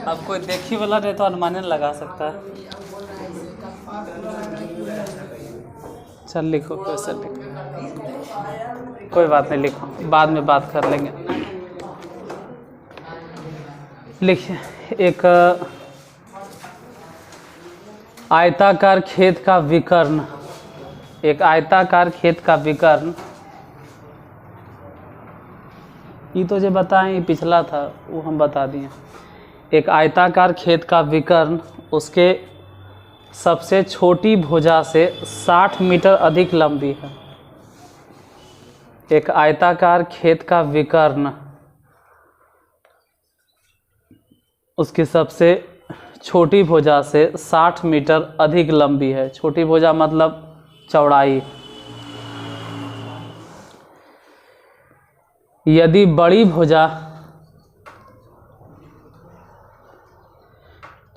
अब कोई देखी वाला नहीं तो अनुमान नहीं लगा सकता। चल लिखो, क्वेश्चन लिखो, कोई बात नहीं, लिखो, बाद में बात कर लेंगे। लिखिए, एक आयताकार खेत का विकर्ण, एक आयताकार खेत का विकर्ण, ये तो जो बताएं पिछला था वो हम बता दिए। एक आयताकार खेत का विकर्ण उसके सबसे छोटी भुजा से 60 मीटर अधिक लंबी है। एक आयताकार खेत का विकर्ण उसकी सबसे छोटी भुजा से 60 मीटर अधिक लंबी है। छोटी भुजा मतलब चौड़ाई। यदि बड़ी भुजा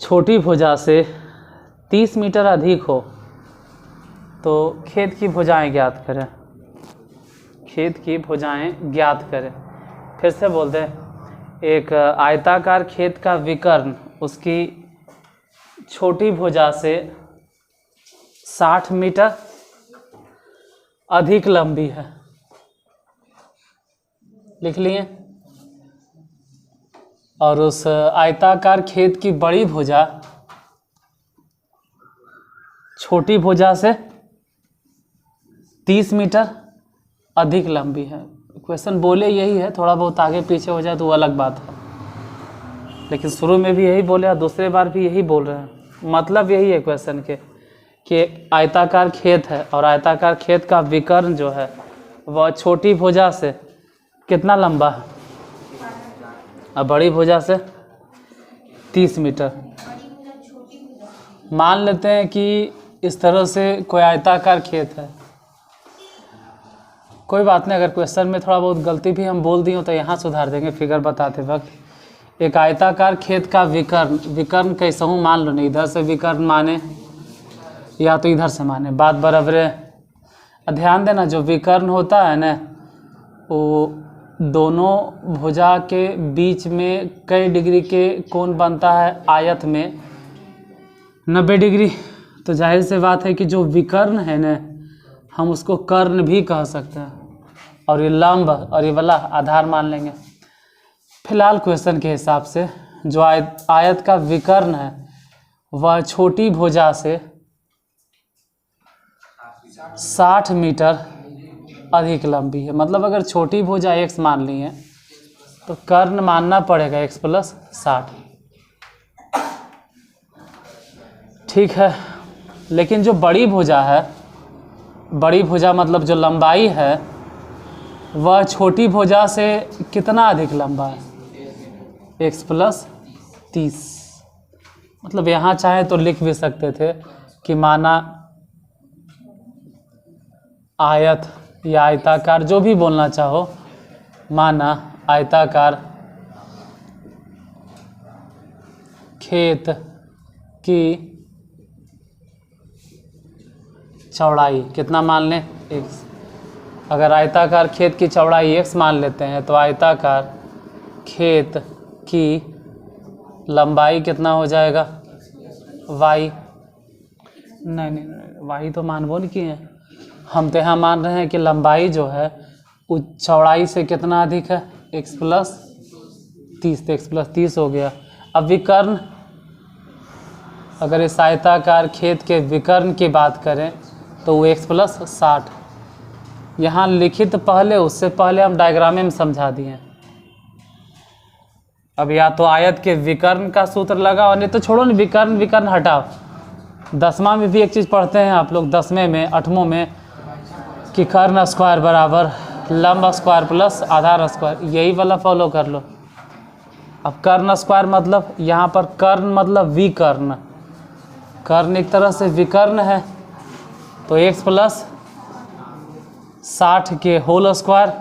छोटी भुजा से 30 मीटर अधिक हो तो खेत की भुजाएं ज्ञात करें। खेत की भुजाएं ज्ञात करें। फिर से बोलते हैं, एक आयताकार खेत का विकर्ण उसकी छोटी भुजा से 60 मीटर अधिक लंबी है। लिख लिए। और उस आयताकार खेत की बड़ी भुजा छोटी भुजा से 30 मीटर अधिक लंबी है। क्वेश्चन बोले यही है, थोड़ा बहुत आगे पीछे हो जाए तो वो अलग बात है, लेकिन शुरू में भी यही बोले और दूसरे बार भी यही बोल रहे हैं। मतलब यही है क्वेश्चन के कि आयताकार खेत है और आयताकार खेत का विकर्ण जो है वह छोटी भुजा से कितना लंबा है और बड़ी भुजा से 30 मीटर। मान लेते हैं कि इस तरह से कोई आयताकार खेत है। कोई बात नहीं, अगर क्वेश्चन में थोड़ा बहुत गलती भी हम बोल दिए हो तो यहाँ सुधार देंगे फिगर बताते वक्त। एक आयताकार खेत का विकर्ण, विकर्ण कैसे हूँ मान लो, नहीं इधर से विकर्ण माने या तो इधर से माने, बात बराबर है। ध्यान देना, जो विकर्ण होता है ना वो दोनों भुजा के बीच में कई डिग्री के कोण बनता है आयत में, 90 डिग्री। तो जाहिर से बात है कि जो विकर्ण है ना हम उसको कर्ण भी कह सकते हैं, और ये लंब और ये वाला आधार मान लेंगे। फिलहाल क्वेश्चन के हिसाब से जो आयत का विकर्ण है वह छोटी भुजा से 60 मीटर अधिक लंबी है। मतलब अगर छोटी भुजा x मान ली है तो कर्ण मानना पड़ेगा x + 60। ठीक है, लेकिन जो बड़ी भुजा है, बड़ी भुजा मतलब जो लंबाई है वह छोटी भुजा से कितना अधिक लंबा है, x + 30। मतलब यहाँ चाहे तो लिख भी सकते थे कि माना आयत या आयताकार, जो भी बोलना चाहो, माना आयताकार खेत की चौड़ाई कितना मान लें, x। अगर आयताकार खेत की चौड़ाई x मान लेते हैं तो आयताकार खेत की लंबाई कितना हो जाएगा, y। नहीं, y तो मान बोल किए हैं हम, तो यहाँ मान रहे हैं कि लंबाई जो है वो चौड़ाई से कितना अधिक है, x + 30। तो x + 30 हो गया। अब विकर्ण, अगर इस आयताकार खेत के विकर्ण की बात करें तो वो x + 60। यहाँ लिखित पहले, उससे पहले हम डायग्राम में समझा दिए। अब या तो आयत के विकर्ण का सूत्र लगाओ, नहीं तो छोड़ो ना, विकर्ण विकर्ण हटाओ। 10वां में भी एक चीज़ पढ़ते हैं आप लोग, 10वें में 8वें में, कि कर्ण स्क्वायर बराबर लंब स्क्वायर प्लस आधार स्क्वायर, यही वाला फॉलो कर लो। अब कर्ण स्क्वायर मतलब यहाँ पर कर्ण मतलब विकर्ण, कर्ण एक तरह से विकर्ण है, तो x + 60 के होल स्क्वायर।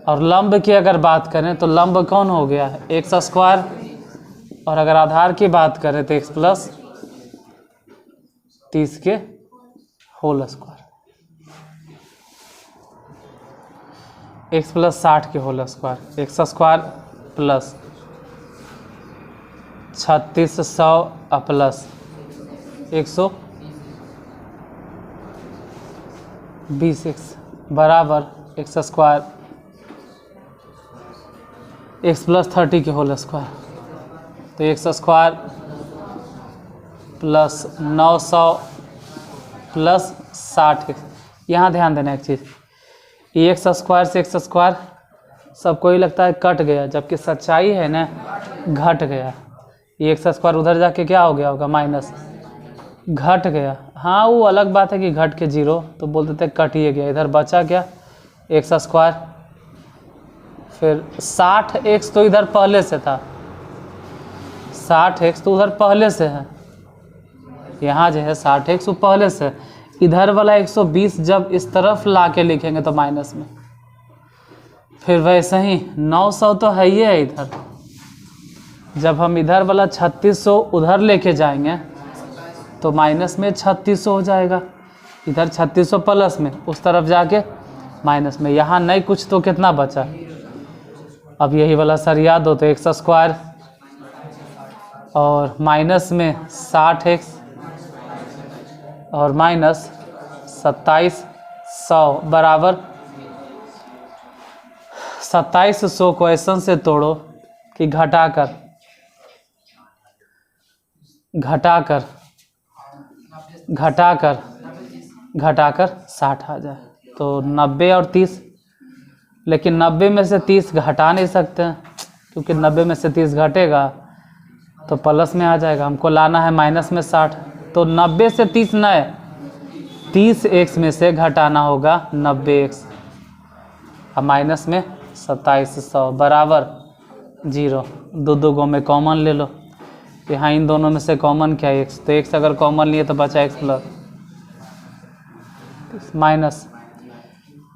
और लंब की अगर बात करें तो लंब कौन हो गया है, x²। और अगर आधार की बात करें तो x + 30 के होल स्क्वायर। एक्स प्लस 60 के whole square, X square plus 3600 plus 120 X बराबर एक्स स्क्वायर एक्स प्लस 30 के होल स्क्वायर। तो X square plus 900 plus 60 X. यहाँ ध्यान देना एक चीज़, ये एक्स स्क्वायर से एक्स स्क्वायर सबको ही लगता है कट गया, जबकि सच्चाई है ना घट गया। ये एक्स स्क्वायर उधर जाके क्या हो गया होगा, माइनस, घट गया। हाँ वो अलग बात है कि घट के 0 तो बोल देते कट ही गया। इधर बचा क्या, एक्स स्क्वायर, फिर 60 एक्स तो इधर पहले से था, 60 एक्स तो उधर पहले से है, यहाँ जो है 60 एक्स वो पहले से। इधर वाला 120 जब इस तरफ ला के लिखेंगे तो माइनस में, फिर वैसे ही 900 तो है ही है इधर। जब हम इधर वाला 3600 उधर लेके जाएंगे तो माइनस में 3600 हो जाएगा। इधर 3600 प्लस में, उस तरफ जाके माइनस में। यहाँ नहीं कुछ तो कितना बचा, अब यही वाला सर याद हो तो एक्स स्क्वायर और माइनस में 60 एक्स और माइनस 2700 बराबर 2700 को ऐसा से तोड़ो कि घटाकर 60 आ जाए। तो 90 और 30, लेकिन 90 में से 30 घटा नहीं सकते हैं, क्योंकि 90 में से 30 घटेगा तो प्लस में आ जाएगा। हमको लाना है माइनस में 60, तो 90 से 30 नए 30 एक्स में से घटाना होगा 90 एक्स, अब माइनस में 2700 बराबर 0। दो दो गो में कॉमन ले लो, यहाँ इन दोनों में से कॉमन क्या है, एक्स, तो एक्स अगर कॉमन लिए तो बचा एक्स प्लस माइनस,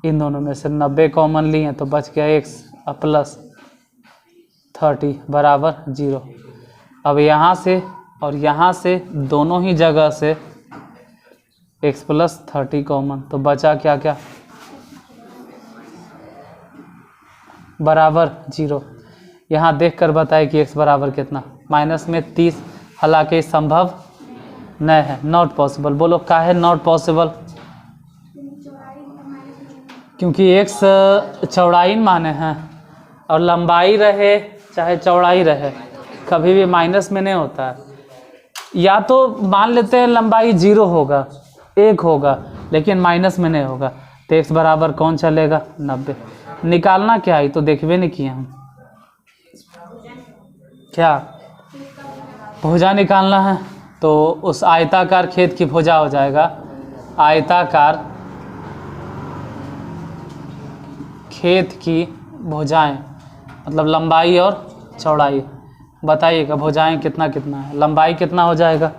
इन दोनों में से 90 कॉमन लिए तो बच गया एक्स प्लस 30 बराबर 0। अब यहाँ से और यहाँ से दोनों ही जगह से x प्लस 30 कॉमन, तो बचा क्या क्या, बराबर 0। यहाँ देख कर बताए कि x बराबर कितना, माइनस में 30, हालांकि संभव नहीं है, नॉट पॉसिबल। बोलो काहे नॉट पॉसिबल, क्योंकि x चौड़ाई माने हैं और लंबाई रहे चाहे चौड़ाई रहे कभी भी माइनस में नहीं होता है। या तो मान लेते हैं लंबाई 0 होगा, 1 होगा, लेकिन माइनस में नहीं होगा, तो x बराबर कौन चलेगा, 90। निकालना क्या है तो देखबे नहीं किए हम, क्या भुजा निकालना है। तो उस आयताकार खेत की भुजा हो जाएगा, आयताकार खेत की भुजाएं मतलब लंबाई और चौड़ाई। बताइएगा भुजाएं कितना कितना है, लंबाई कितना हो जाएगा,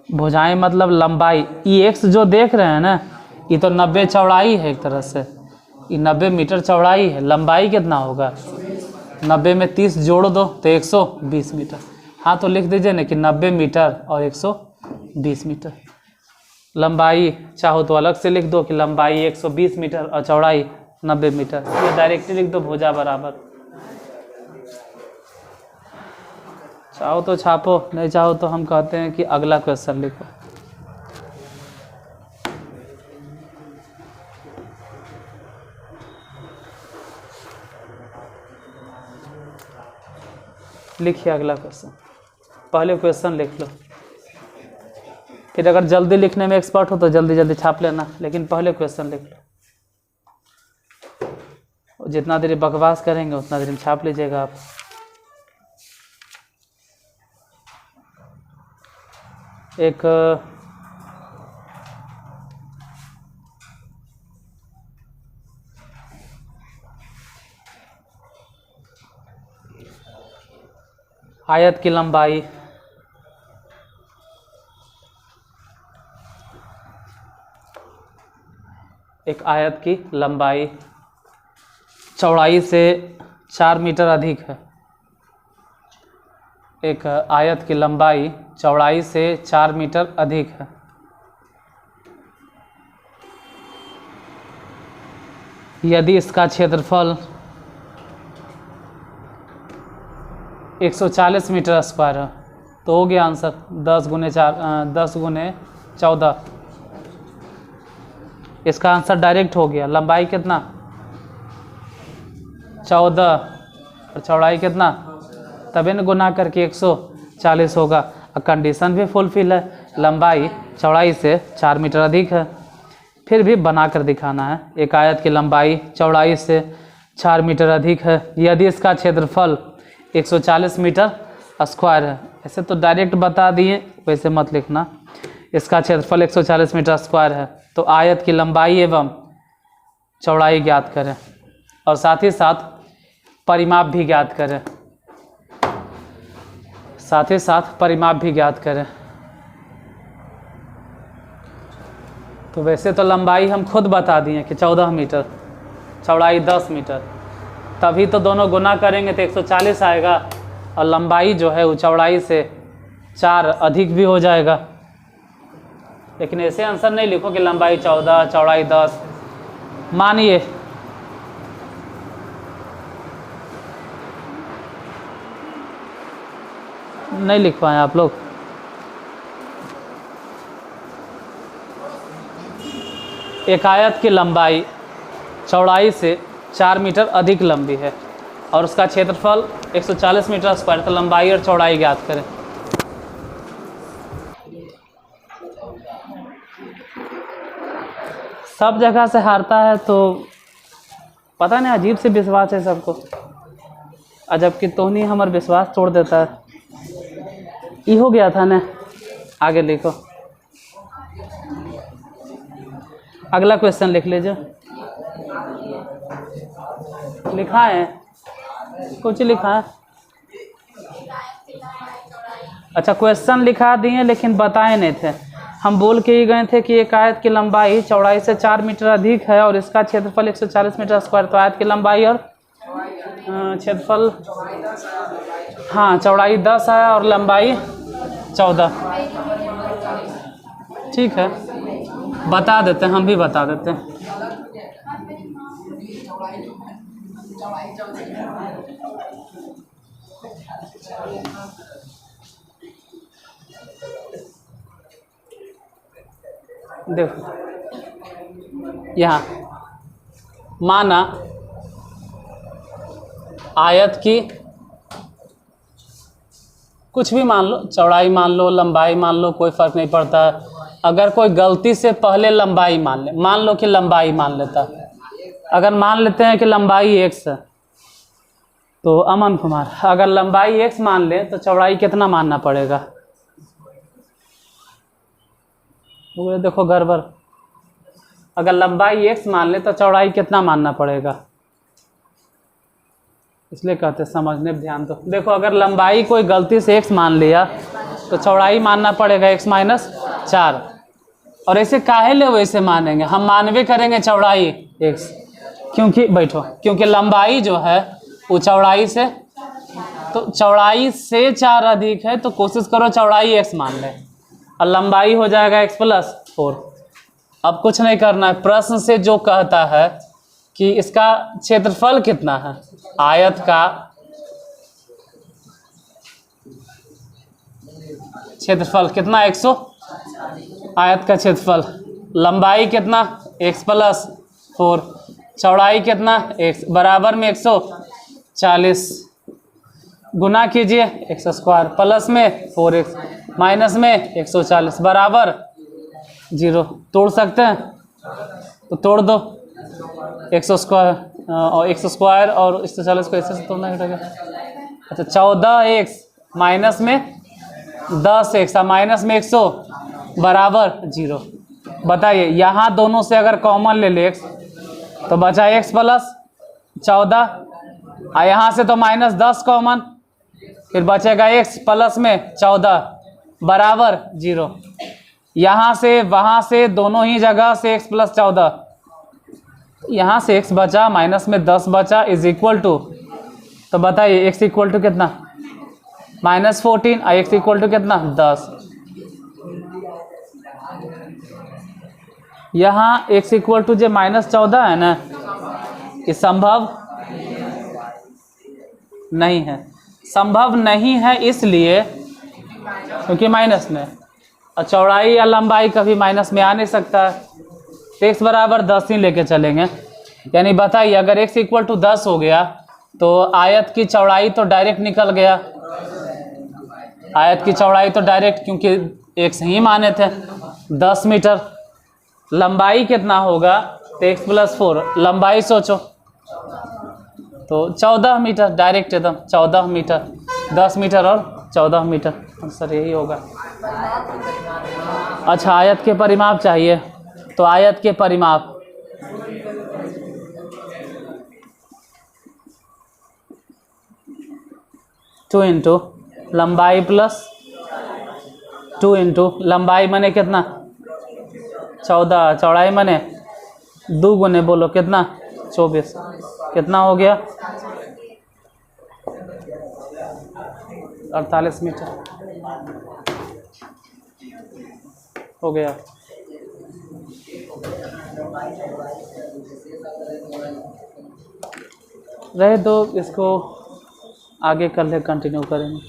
भुजाएं मतलब लंबाई, ये एक्स जो देख रहे हैं ना ये तो 90 चौड़ाई है, एक तरह से ये 90 मीटर चौड़ाई है। लंबाई कितना होगा, 90 में 30 जोड़ दो तो 120 मीटर। हाँ तो लिख दीजिए ना कि 90 मीटर और 120 मीटर। लंबाई चाहो तो अलग से लिख दो कि लंबाई 120 मीटर और चौड़ाई 90 मीटर, ये डायरेक्टली लिख दो भुजा बराबर। चाहो तो छापो, नहीं चाहो तो हम कहते हैं कि अगला क्वेश्चन लिखो। लिखिए अगला क्वेश्चन, पहले क्वेश्चन लिख लो, फिर अगर जल्दी लिखने में एक्सपर्ट हो तो जल्दी जल्दी छाप लेना, लेकिन पहले क्वेश्चन लिख लो। जितना देर बकवास करेंगे उतना देर में छाप लीजिएगा आप। एक आयत की लंबाई एक आयत की लंबाई चौड़ाई से 4 मीटर अधिक है। एक आयत की लंबाई चौड़ाई से 4 मीटर अधिक है। यदि इसका क्षेत्रफल 140 मीटर स्क्वायर है तो हो गया आंसर 10 गुने 14। इसका आंसर डायरेक्ट हो गया। लंबाई कितना 14 और चौड़ाई कितना, तभी न गुना करके 140 होगा। कंडीशन भी फुलफिल है, लंबाई चौड़ाई से 4 मीटर अधिक है। फिर भी बना कर दिखाना है। एक आयत की लंबाई चौड़ाई से 4 मीटर अधिक है यदि इसका क्षेत्रफल 140 मीटर स्क्वायर है। ऐसे तो डायरेक्ट बता दिए, वैसे मत लिखना। इसका क्षेत्रफल 140 मीटर स्क्वायर है तो आयत की लंबाई एवं चौड़ाई ज्ञात करें और साथ ही साथ परिमाप भी ज्ञात करें। परिमाप भी ज्ञात करें। तो वैसे तो लंबाई हम खुद बता दिए कि 14 मीटर, चौड़ाई 10 मीटर, तभी तो दोनों गुना करेंगे तो 140 आएगा और लंबाई जो है वो चौड़ाई से 4 अधिक भी हो जाएगा। लेकिन ऐसे आंसर नहीं लिखो कि लंबाई 14 चौड़ाई 10। मानिए नहीं लिख पाए आप लोग। एक आयत की लंबाई चौड़ाई से 4 मीटर अधिक लंबी है और उसका क्षेत्रफल 140 मीटर स्क्वायर, तो लंबाई और चौड़ाई ज्ञात करें। सब जगह से हारता है तो पता नहीं, अजीब से विश्वास है सबको, अजब कि तो नहीं हमारा विश्वास तोड़ देता है। ये हो गया था ना, आगे लिखो। अगला क्वेश्चन लिख लीजिए। लिखा है कुछ लिखा है? अच्छा, क्वेश्चन लिखा दिए लेकिन बताए नहीं थे। हम बोल के ही गए थे कि एक आयत की लंबाई चौड़ाई से 4 मीटर अधिक है और इसका क्षेत्रफल 140 मीटर स्क्वायर। तो आयत की लंबाई और क्षेत्रफल, हाँ, चौड़ाई 10 है और लंबाई 14। ठीक है, बता देते हैं, हम भी बता देते हैं। देखो यहाँ माना आयत की कुछ भी मान लो, चौड़ाई मान लो, लंबाई मान लो, कोई फर्क नहीं पड़ता। अगर कोई गलती से पहले लंबाई मान लो कि लंबाई मान लेता, अगर मान लेते हैं कि लंबाई x है तो अमन कुमार, अगर लंबाई x मान ले तो चौड़ाई कितना मानना पड़ेगा? वो देखो गड़बड़, अगर लंबाई x मान ले तो चौड़ाई कितना मानना पड़ेगा? इसलिए कहते समझने पर ध्यान दो। देखो, अगर लंबाई कोई गलती से x मान लिया तो चौड़ाई मानना पड़ेगा x माइनस 4। और ऐसे काहे ले वैसे मानेंगे, हम मानवे करेंगे चौड़ाई x, क्योंकि लंबाई जो है वो चौड़ाई से, तो चौड़ाई से 4 अधिक है तो कोशिश करो चौड़ाई x मान ले और लंबाई हो जाएगा x प्लस 4। अब कुछ नहीं करना है, प्रश्न से जो कहता है कि इसका क्षेत्रफल कितना है, आयत का क्षेत्रफल कितना 100, आयत का क्षेत्रफल, लंबाई कितना x प्लस 4, चौड़ाई कितना x, बराबर में 140, गुना कीजिए x स्क्वायर, प्लस में 4x, माइनस में 140, बराबर 0। तोड़ सकते हैं तो तोड़ दो, x स्क्वायर और 140 को ऐसे से तोड़ना घटेगा। अच्छा, 14x माइनस में 10x माइनस में 100 बराबर 0। बताइए, यहाँ दोनों से अगर कॉमन ले ले x तो बचा x प्लस 14, और यहाँ से तो माइनस 10 कॉमन, फिर बचेगा x प्लस में 14 बराबर 0। यहाँ से वहाँ से दोनों ही जगह से x प्लस 14, यहाँ से x बचा माइनस में 10 बचा इज इक्वल टू, तो बताइए x इक्वल टू कितना, -14 और x इक्वल टू कितना 10। यहाँ x इक्वल टू जो -14 है ना, ये संभव नहीं है। संभव नहीं है इसलिए क्योंकि माइनस में, और चौड़ाई या लंबाई कभी माइनस में आ नहीं सकता है। तो x बराबर 10 ही लेके चलेंगे। यानी बताइए अगर x इक्वल टू 10 हो गया तो आयत की चौड़ाई तो डायरेक्ट निकल गया। आयत की चौड़ाई तो डायरेक्ट, क्योंकि x ही माने थे 10 मीटर। लंबाई कितना होगा तो x + 4, लंबाई सोचो तो 14 मीटर, डायरेक्ट एकदम 14 मीटर, 10 मीटर और 14 मीटर, आंसर यही होगा। अच्छा आयत के परिमाप चाहिए, तो आयत के परिमाप टू इंटू लंबाई प्लस 2 इंटू लंबाई मने कितना 14, चौड़ाई मने 2 गुने बोलो कितना 24, कितना हो गया 48 मीटर हो गया। रहे दो, इसको आगे कल ले कंटिन्यू करेंगे।